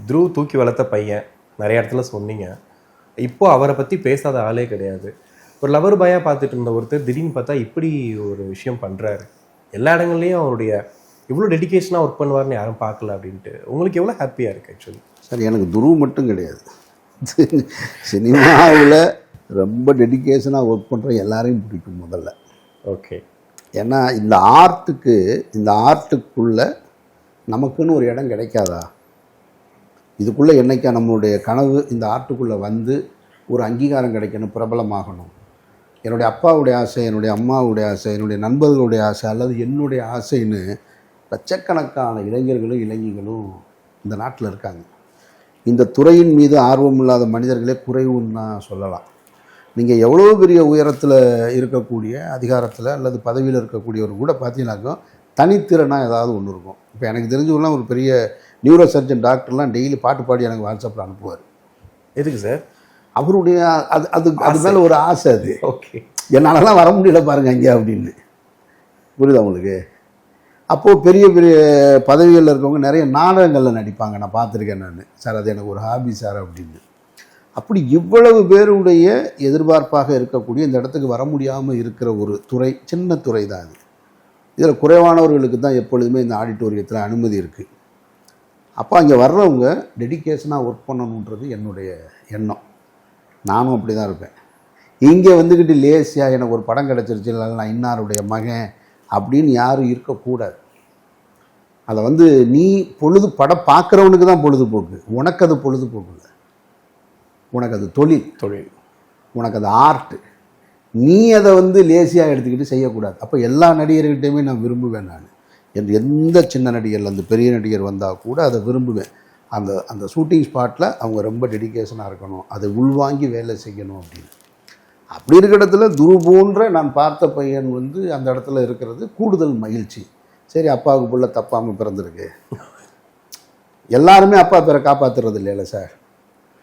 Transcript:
துருவ் தூக்கி வளர்த்த பையன், நிறைய இடத்துல சொன்னீங்க. இப்போ அவரை பற்றி பேசாத ஆளே கிடையாது. ஒரு லவர் பாயாக பார்த்துட்டு இருந்த ஒருத்தர் திடீர்னு பார்த்தா இப்படி ஒரு விஷயம் பண்ணுறாரு. எல்லா இடங்கள்லையும் அவருடைய இவ்வளோ டெடிக்கேஷனாக ஒர்க் பண்ணுவார்னு யாரும் பார்க்கல அப்படின்ட்டு உங்களுக்கு எவ்வளோ ஹாப்பியாக இருக்குது ஆக்சுவலி? சார், எனக்கு துருவ் மட்டும் கிடையாது, சினிமாவில் ரொம்ப டெடிக்கேஷனாக ஒர்க் பண்ணுற எல்லாரையும் பிடிக்கும் முதல்ல. ஓகே. ஏன்னா இந்த ஆர்ட்டுக்குள்ளே நமக்குன்னு ஒரு இடம் கிடைக்காதா? இதுக்குள்ளே என்றைக்கா நம்மளுடைய கனவு இந்த ஆர்ட்டுக்குள்ளே வந்து ஒரு அங்கீகாரம் கிடைக்கணும், பிரபலமாகணும். என்னுடைய அப்பாவுடைய ஆசை, என்னுடைய அம்மாவுடைய ஆசை, என்னுடைய நண்பர்களுடைய ஆசை, அல்லது என்னுடைய ஆசைன்னு லட்சக்கணக்கான இளைஞர்களும் இளைஞர்களும் இந்த நாட்டில் இருக்காங்க. இந்த துறையின் மீது ஆர்வம் இல்லாத மனிதர்களே குறைவுன்னு தான் சொல்லலாம். நீங்கள் எவ்வளோ பெரிய உயரத்தில் இருக்கக்கூடிய அதிகாரத்தில் அல்லது பதவியில் இருக்கக்கூடியவர் கூட பார்த்தீங்கன்னாக்கா தனித்திறனாக ஏதாவது ஒன்று இருக்கும். இப்போ எனக்கு தெரிஞ்சவங்களாம் ஒரு பெரிய நியூரோ சர்ஜன் டாக்டர்லாம் டெய்லி பாட்டு பாடி எனக்கு வாட்ஸ்அப்பில் அனுப்புவார். எதுக்கு சார்? அவருடைய அது மேலே ஒரு ஆசை. அது ஓகே, என்னாலலாம் வர முடியல பாருங்க அங்கே அப்படின்னு. புரியுதா உங்களுக்கு? அப்போது பெரிய பெரிய பதவிகளில் இருக்கவங்க நிறைய நாடகங்களில் நடிப்பாங்க, நான் பார்த்துருக்கேன் நான். சார் அது எனக்கு ஒரு ஹாபி சார் அப்படின்னு. அப்படி இவ்வளவு பேருடைய எதிர்பார்ப்பாக இருக்கக்கூடிய இந்த இடத்துக்கு வர முடியாமல் இருக்கிற ஒரு துறை, சின்ன துறை தான் அது. இதில் குறைவானவர்களுக்கு தான் எப்பொழுதுமே இந்த ஆடிட்டோரியத்தில் அனுமதி இருக்குது. அப்போ அங்கே வர்றவங்க டெடிக்கேஷனாக ஒர்க் பண்ணணுன்றது என்னுடைய எண்ணம். நானும் அப்படி தான் இருப்பேன். இங்கே வந்துக்கிட்டு லேசியாக எனக்கு ஒரு படம் கிடச்சிருச்சு, இல்லை நான் இன்னாருடைய மகன் அப்படின்னு யாரும் இருக்கக்கூடாது. அதை நீ படம் பார்க்குறவனுக்கு தான் பொழுதுபோக்கு, உனக்கு அது பொழுதுபோக்கு இல்லை. உனக்கு அது தொழில், உனக்கு அது ஆர்ட்டு. நீ அதை லேசியாக எடுத்துக்கிட்டு செய்யக்கூடாது. அப்போ எல்லா நடிகர்கிட்டையுமே நான் விரும்புவேன். நான் எந்த சின்ன நடிகர், அந்த பெரிய நடிகர் வந்தால் கூட அதை விரும்புவேன். அந்த ஷூட்டிங் ஸ்பாட்டில் அவங்க ரொம்ப டெடிக்கேஷனாக இருக்கணும், அதை உள்வாங்கி வேலை செய்யணும் அப்படின்னு. அப்படி இருக்கிற இடத்துல துருவ் போன்ற நான் பார்த்த பையன் அந்த இடத்துல இருக்கிறது கூடுதல் மகிழ்ச்சி. சரி, அப்பாவுக்கு புள்ள தப்பாமல் பிறந்திருக்கு. எல்லாருமே அப்பா பேரை காப்பாற்றுறது இல்லைல்ல சார்.